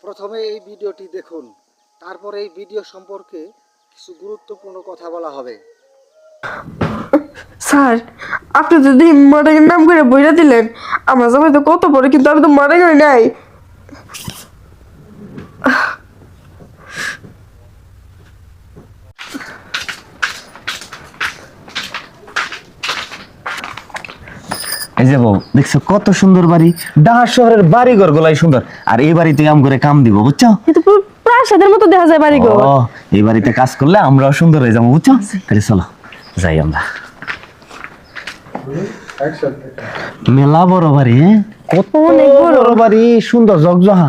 প্রথমে এই ভিডিওটি দেখুন, তারপরে এই ভিডিও সম্পর্কে কিছু গুরুত্বপূর্ণ কথা বলা হবে। স্যার, আপনি যদি মডেলের নাম করে বইটা দিলেন, আমার জামাই তো কত বড়, কিন্তু আমি তো মডেল হই নাই। এই যে বউ দেখছো কত সুন্দর বাড়ি, ঢাকা শহরের বাড়ি ঘর গুলাই সুন্দর। আর এই বাড়িতে আম করে কাম দিব, বুঝছো? কিন্তু পুরো প্রাসাদের মতো দেখা যায় বাড়ি ঘর। ও, এই বাড়িতে কাজ করলে আমরাও সুন্দর হয়ে যাবো, বুঝছো? তাহলে চলো যাই আমরা। মেলা বড় বাড়ি, কত অনেক বড়। বড় বাড়ি, সুন্দর ঝকঝকা।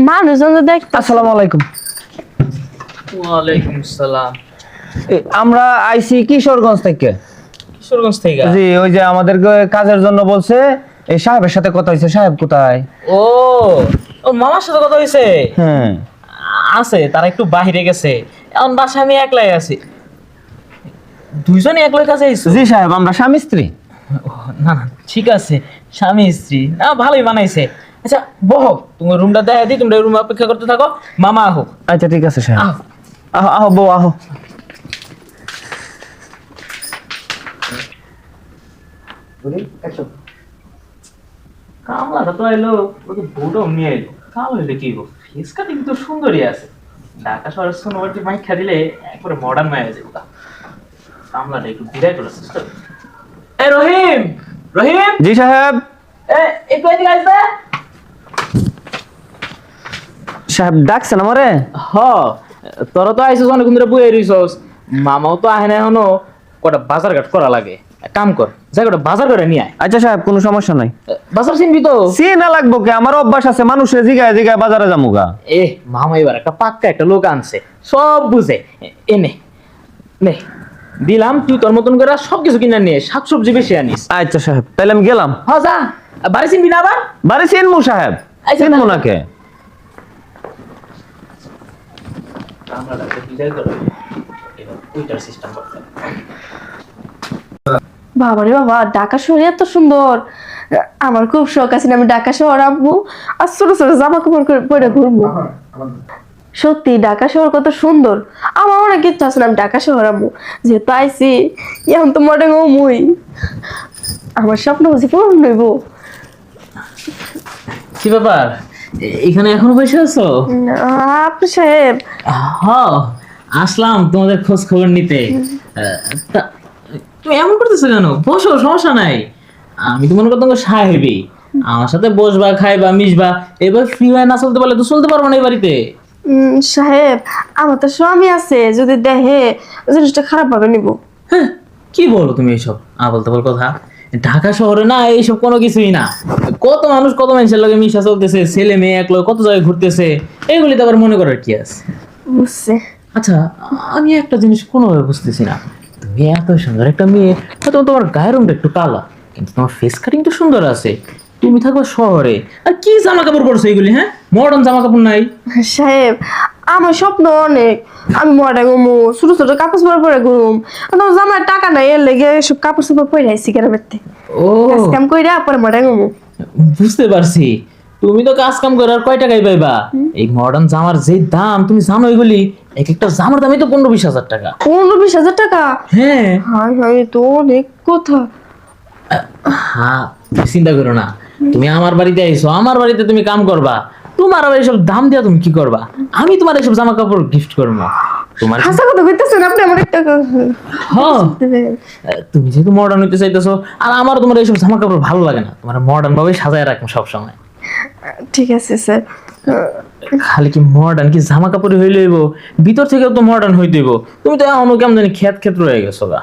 মানুষজন তো দেখতে। আসসালামু আলাইকুম। ওয়ালাইকুম সালাম। আমরা আইছি কিশোরগঞ্জ থেকে। কিশোরগঞ্জ থেকে? জি, ওই যে আমাদের কাজের জন্য বলছে, এই সাহেবের সাথে কথা হয়েছে। সাহেব কোথায়? ও ও মামার সাথে কথা হয়েছে? হ্যাঁ আছে, তারা একটু বাইরে গেছে, এখন বাসায় আমি একলাই আছি। দুইজনে একলাই কাছে আইছো? জি সাহেব, আমরা স্বামী স্ত্রী। না না, ঠিক আছে, স্বামী স্ত্রী না, ভালোই বানাইছে। আচ্ছা বহ, তুমি রুমটা দেখা দিই, তোমরা রুমে অপেক্ষা করতে থাকো, মামা আহো। আচ্ছা ঠিক আছে সাহেব। আহ। আহো আহো বউ আহো। কামলাটা তো এলো, ওকে বউটাও নিয়ে এলো। কালো হইলে কি গো, ফেস কাটিং তো সুন্দরই আছে। ঢাকা শহরের সোনোভার্টি মাইখা দিলে একবারে মডার্ন মায়া যাবে। কামলাটা একটু বিদায় করার চেষ্টা করি। এ রহিম, রহিম, জি সাহেব। একটু এদিকে আসবে। সাহেব ডাকছেন আমারে? হ, তোরা তো আইসিস অনেকক্ষণ ধরে বইয়ে রইছস, মামাও তো আহে না এখনো। কটা বাজার ঘাট করা লাগে, এক কাম কর, যাই কটা বাজার করে নিয়ে আয়। আচ্ছা সাহেব, কোনো সমস্যা নাই। বাজার চিনবি তো? চিনা লাগবো কে, আমার অভ্যাস আছে মানুষের জিগায় জিগায় বাজারে যামুগা। এ মামা এবার একটা পাক্কা একটা লোক আনছে, সব বুঝে। এনে নে দিলাম, তুই তোর মতন করে সবকিছু কিনে নিয়ে শাকসবজি বেশি আনিস। আচ্ছা সাহেব, তাহলে আমি গেলাম। হ যা, বাড়ি চিনবি না আবার? বাড়ি চিনমু সাহেব, আচ্ছা, চিনমু তাহলে- নাকে। বাবা রে বাবা, ঢাকা শহর এত সুন্দর। আমার খুব শখ আছে না, আমি ঢাকা শহর আব্বু আর ছোট ছোট জামা কাপড় পরে ঘুরবো। সত্যি ঢাকা শহর কত সুন্দর। আমার অনেক ইচ্ছা আছে না, আমি ঢাকা শহর আব্বু, যেহেতু আইসি এখন তো মডেল মুই, আমার স্বপ্ন বুঝি পূরণ হইব। কি ব্যাপার, এখানে এখনো বসে আছো? আপনি সাহেব? হ, আসলাম তোমাদের খোঁজ খবর নিতে। তা তুমি এমন করতেছো কেন? বসো, সমস্যা নাই। আমি তো মনে করতাম সাহেবই, আমার সাথে বসবা, খাইবা, মিশবা। এবার ফ্রি হয়ে না চলতে পারলে তো চলতে পারবো না এই বাড়িতে। সাহেব, আমার তো স্বামী আছে, যদি দেখে জিনিসটা খারাপ ভাবে নিব। হ্যাঁ, কি বলো তুমি এইসব আবল তাবল কথা? ঢাকা শহরে না এইসব কোনো কিছুই না। কত মানুষ কত মানুষের লগে মিশা চলতেছে, ছেলে মেয়ে এক লগে কত জায়গায় ঘুরতেছে, এগুলি তো আবার মনে করার কি আছে? বুঝছে। আচ্ছা, আমি একটা জিনিস কোনোভাবে বুঝতেছি না। তুমি এত সুন্দর একটা মেয়ে, হয়তো তোমার গায়ের রংটা একটু কালা, কিন্তু তোমার ফেস কাটিং তো সুন্দর আছে। তুমি থাকো শহরে, আর কি জামা কাপড় পরছো এগুলি? হ্যাঁ, মডার্ন জামা কাপড় নাই? সাহেব, আমার স্বপ্ন অনেক, আমি মডেল ঘুমু, ছোট ছোট কাপড় চোপড় পরে ঘুম। আমার টাকা নাই, এর লেগে সব কাপড় চোপড় পরে আইসি গ্রামেতে। ও, কাজ কাম কইরা পরে মডেল ঘুমু। বুঝতে পারছি। তুমি তো কাজ কাম করে আর কয় টাকাই পাইবা? এই মডার্ন জামার যে দাম তুমি জানো, এগুলি এক একটা জামার দামই তো 15-20 হাজার টাকা। 15-20 হাজার টাকা? হ্যাঁ হাই হাই, তো অনেক কথা। হ্যাঁ, তুমি চিন্তা করো না। তুমি আমার বাড়িতে আইছো, আমার বাড়িতে তুমি কাম করবা, তোমার আবার এইসব দাম দিয়া তুমি কি করবা? আমি তোমার এইসব জামা কাপড় গিফট করবো তোমার। হাসা কথা কইতেছেন আপনি, আমার একটা হ্যাঁ, তুমি যেহেতু মডার্ন হইতে চাইতেছো, আর আমার তোমার এইসব জামা কাপড় ভালো লাগে না, তোমার মডার্ন ভাবে সাজায় রাখবো সবসময়। ঠিক আছে স্যার। খালি কি মডার্ন কি জামা কাপড় হইলে হইব, ভিতর থেকেও তো মডার্ন হইতে হইব। তুমি তো এমন কেমন জানি খেত খেত রয়ে গেছো গা।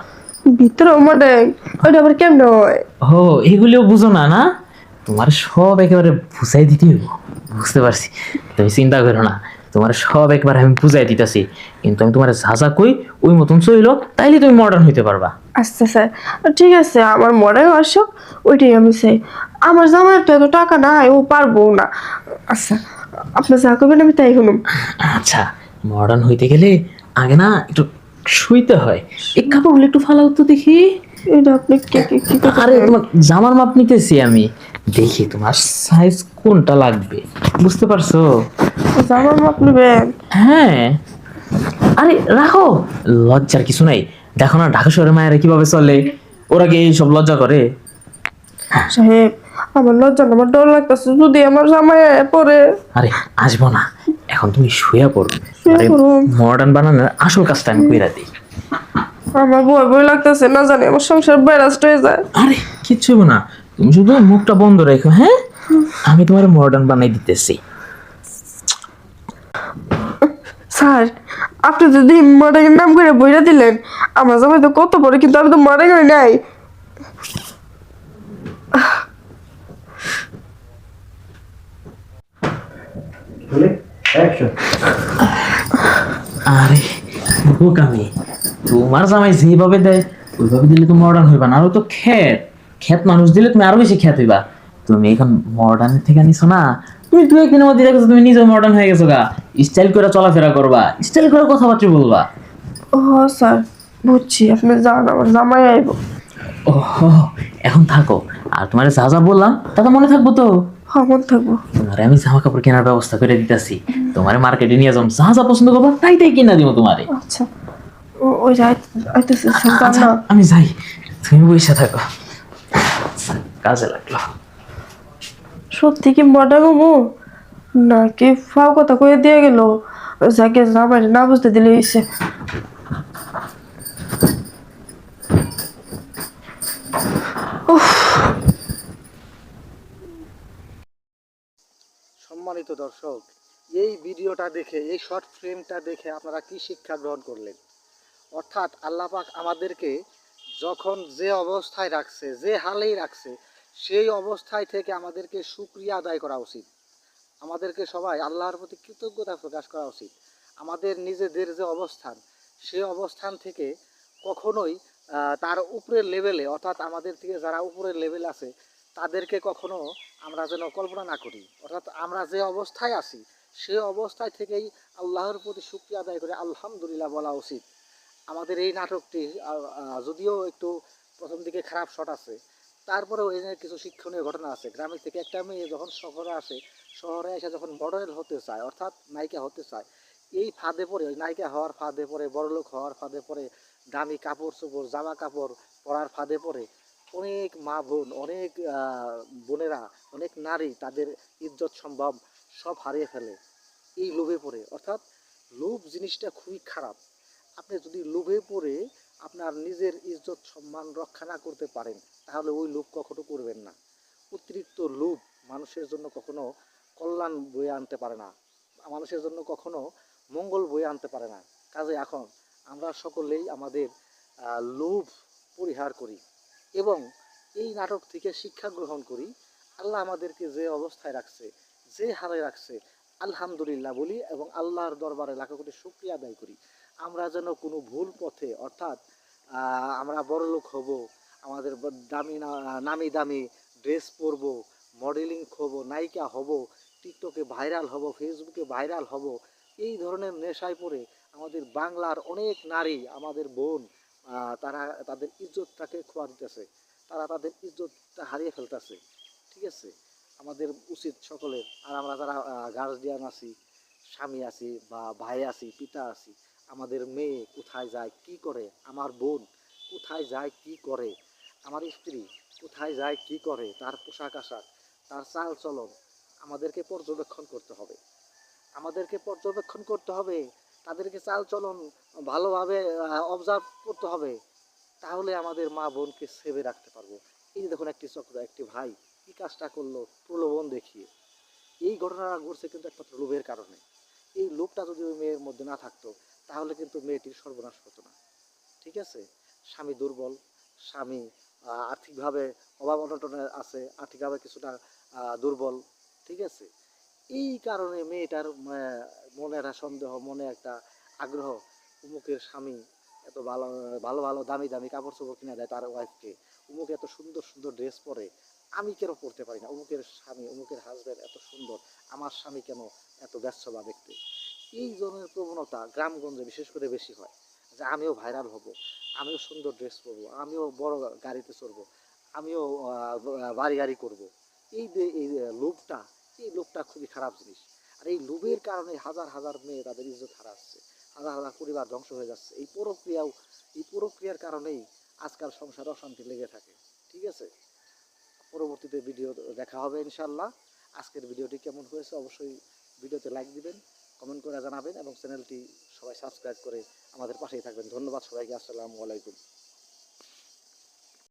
ভিতরে মডেল, ওইটা আবার কেমন হয়? ও, এগুলিও বুঝো না? না, তোমার সব একেবারে বুঝাই দিতে হইব। বুঝতে পারছি, তুমি চিন্তা করো না, তোমার সব একবার আমি বুঝাই দিতেছি। কিন্তু আমি তোমার যা যা কই ওই মতন চইলো, তাইলে তুমি মডার্ন হইতে পারবা। আচ্ছা স্যার, ঠিক আছে, আমার মডেল আসো, ওইটাই আমি চাই। আমার জামাই তো এত টাকা নাই, ও পারবো না। আচ্ছা, আপনি যা করবেন আমি তাই শুনুন। আচ্ছা, মডার্ন হইতে গেলে আগে না একটু শুইতে হয়। এই কাপড়গুলো একটু ফালাও তো দেখি। এটা আপনি কি আরে তোমার জামার মাপ নিতেছি আমি, দেখি তোমার সাইজ কোনটা লাগবে, বুঝতে পারছো? জামার মাপ নেবেন? হ্যাঁ, আরে রাখো, লজ্জার কিছু নাই। দেখো না ঢাকা শহরের মায়েরা কিভাবে চলে, ওরা কি সব লজ্জা করে? সাহেব, আমার লজ্জা না, আমার ডর লাগতেছে যদি আমার জামাই পরে। আরে আসবো না, এখন তুমি শুয়ে পড়ো। শুয়ে আরে পড়ুন। মডার্ন বানানোর আসল কাজটা আমি কইরা দিই। আমার ভয় ভয় লাগতেছে, না জানি আমার সংসার ব্যারাস্ট হয়ে যায়। আরে কিচ্ছু হইবো না, তুমি শুধু মুখটা বন্ধ রেখো, হ্যাঁ? আমি তোমার মডার্ন বানাই দিতেছি। স্যার, আপনি যদি মডেলের নাম করে বইরা দিলেন, আমার জামাই তো কত পরে, কিন্তু আমি তো মডেল করি নাই। আরে বোকামি, তোমার জামাই যেভাবে দেয় ওইভাবে দিলে তো মডার্ন হইবা না, আরো তো খ্যাত খ্যাত মানুষ দিলে তুমি আরো বেশি খ্যাত হইবা। তুমি এখন মডার্ন থেকে নিছো না, তুমি দু একদিনের মধ্যে দেখছো তুমি নিজে মডার্ন হয়ে গেছো গা। স্টাইল করে চলাফেরা করবা, স্টাইল করে কথাবার্তা বলবা। ও স্যার, বুঝছি, আপনি যান, আমার জামাই আইব। ও এখন থাকো, আর তোমার যা যা বললাম তা তো মনে থাকবো তো? হমন থাকবো। তোমারে আমি জামা কাপড় কেনার ব্যবস্থা করে দিতেছি, তোমারে মার্কেটে নিয়ে যাবো, যা যা পছন্দ করবা তাই তাই কিনা দিব তোমারে। আচ্ছা, ওই যে আইতেছে স্যার, যান আচ্ছা না। আমি যাই, তুমি বসে থাকো। কাজে লাগলো। সত্যি কি মডেল হবো নাকি ফাও কথা কয়ে দিয়ে গেল? যাকে জামাই না বুঝতে দিলে হয়েছে। সম্মানিত দর্শক, এই ভিডিওটা দেখে, এই শর্ট ফিল্মটা দেখে আপনারা কি শিক্ষা গ্রহণ করলেন? অর্থাৎ আল্লাহ পাক আমাদেরকে যখন যে অবস্থায় রাখছে, যে হালেই রাখছে, সেই অবস্থায় থেকে আমাদেরকে শুকরিয়া আদায় করা উচিত। আমাদেরকে সবাই আল্লাহর প্রতি কৃতজ্ঞতা প্রকাশ করা উচিত। আমাদের নিজেদের যে অবস্থান, সেই অবস্থান থেকে কখনোই তার উপরের লেভেলে, অর্থাৎ আমাদের থেকে যারা উপরের লেভেল আছে তাদেরকে কখনো আমরা যেন কল্পনা না করি। অর্থাৎ আমরা যে অবস্থায় আছি সেই অবস্থায় থেকেই আল্লাহর প্রতি শুকরিয়া আদায় করে আলহামদুলিল্লাহ বলা উচিত। আমাদের এই নাটকটি যদিও একটু প্রথম দিকে খারাপ শট আছে, তারপরেও এখানে কিছু শিক্ষণীয় ঘটনা আছে। গ্রামের থেকে একটা মেয়ে যখন শহরে আসে, শহরে এসে যখন মডেল হতে চায়, অর্থাৎ নায়িকা হতে চায়, এই ফাঁদে পড়ে, ওই নায়িকা হওয়ার ফাঁদে পড়ে, বড়লোক হওয়ার ফাঁদে পড়ে, দামি কাপড় চোপড় জামা কাপড় পরার ফাঁদে পড়ে অনেক মা বোন, অনেক বোনেরা, অনেক নারী তাদের ইজ্জত সম্ভব সব হারিয়ে ফেলে এই লোভে পড়ে। অর্থাৎ লোভ জিনিসটা খুবই খারাপ। আপনি যদি লোভে পড়ে আপনার নিজের ইজ্জত সম্মান রক্ষা না করতে পারেন, তাহলে ওই লোভ কখনো করবেন না। অতিরিক্ত লোভ মানুষের জন্য কখনো কল্যাণ বয়ে আনতে পারে না, মানুষের জন্য কখনো মঙ্গল বয়ে আনতে পারে না। কাজে এখন আমরা সকলেই আমাদের লোভ পরিহার করি এবং এই নাটক থেকে শিক্ষা গ্রহণ করি। আল্লাহ আমাদেরকে যে অবস্থায় রাখছে, যে হালে রাখছে, আলহামদুলিল্লাহ বলি এবং আল্লাহর দরবারে লাখো কোটি শুকরিয়া আদায় করি। আমরা যেন কোনো ভুল পথে, অর্থাৎ আমরা বড়লোক হব, আমাদের নামি দামি ড্রেস পরব, মডেলিং হব, নায়িকা হব, টিকটকে ভাইরাল হব, ফেসবুকে ভাইরাল হব, এই ধরনের নেশায় পড়ে আমাদের বাংলার অনেক নারী, আমাদের বোন, তারা তাদের ইজ্জতটাকে খোয়া দিতেছে, তারা তাদের ইজ্জতটা হারিয়ে ফেলতেছে। ঠিক আছে, আমাদের উচিত সকলের, আর আমরা যারা গার্জিয়ান আছি, স্বামী আছি বা ভাই আছি, পিতা আছি, আমাদের মেয়ে কোথায় যায় কি করে, আমার বোন কোথায় যায় কি করে, আমার স্ত্রী কোথায় যায় কি করে, তার পোশাক আশাক, তার চাল চলন আমাদেরকে পর্যবেক্ষণ করতে হবে। আমাদেরকে পর্যবেক্ষণ করতে হবে, তাদেরকে চাল চলন ভালোভাবে অবজার্ভ করতে হবে। তাহলে আমাদের মা বোনকে সেভে রাখতে পারবো। এই যে দেখুন একটি চক্র, একটি ভাই কি কাজটা করলো প্রলোভন দেখিয়ে। এই ঘটনাটা ঘটছে কিন্তু একমাত্র লোভের কারণে। এই লোভটা যদি ওই মেয়ের মধ্যে না থাকতো তাহলে কিন্তু মেয়েটির সর্বনাশ হতো না। ঠিক আছে, স্বামী দুর্বল, স্বামী আর্থিকভাবে অভাব অনটনে আছে, আর্থিকভাবে কিছুটা দুর্বল। ঠিক আছে, এই কারণে মেয়েটার মনে একটা সন্দেহ, মনে একটা আগ্রহ, উমুকের স্বামী এত ভালো ভালো ভালো দামি দামি কাপড় চোপড় কিনে দেয় তার ওয়াইফকে, উমুক এত সুন্দর সুন্দর ড্রেস পরে, আমি কেন পরতে পারি না, উমুকের স্বামী উমুকের হাজব্যান্ড এত সুন্দর, আমার স্বামী কেন এত ব্যস্তবা দেখতে। এই ধরনের প্রবণতা গ্রামগঞ্জে বিশেষ করে বেশি হয়, যে আমিও ভাইরাল হব, আমিও সুন্দর ড্রেস পরবো, আমিও বড় গাড়িতে চড়বো, আমিও বাড়ি গাড়ি করবো। এই যে এই লোভটা, এই লোভটা খুবই খারাপ জিনিস। আর এই লোভের কারণে হাজার হাজার মেয়ে তাদের ইজ্জত হারাচ্ছে, হাজার হাজার পরিবার ধ্বংস হয়ে যাচ্ছে। এই প্রক্রিয়ার কারণেই আজকাল সংসারে অশান্তি লেগে থাকে। ঠিক আছে, পরবর্তীতে ভিডিও দেখা হবে ইনশাল্লাহ। আজকের ভিডিওটি কেমন হয়েছে অবশ্যই ভিডিওতে লাইক দিবেন, কমেন্ট করে জানাবেন এবং চ্যানেলটি সবাই সাবস্ক্রাইব করে আমাদের পাশেই থাকবেন। ধন্যবাদ সবাইকে, আসসালামু আলাইকুম।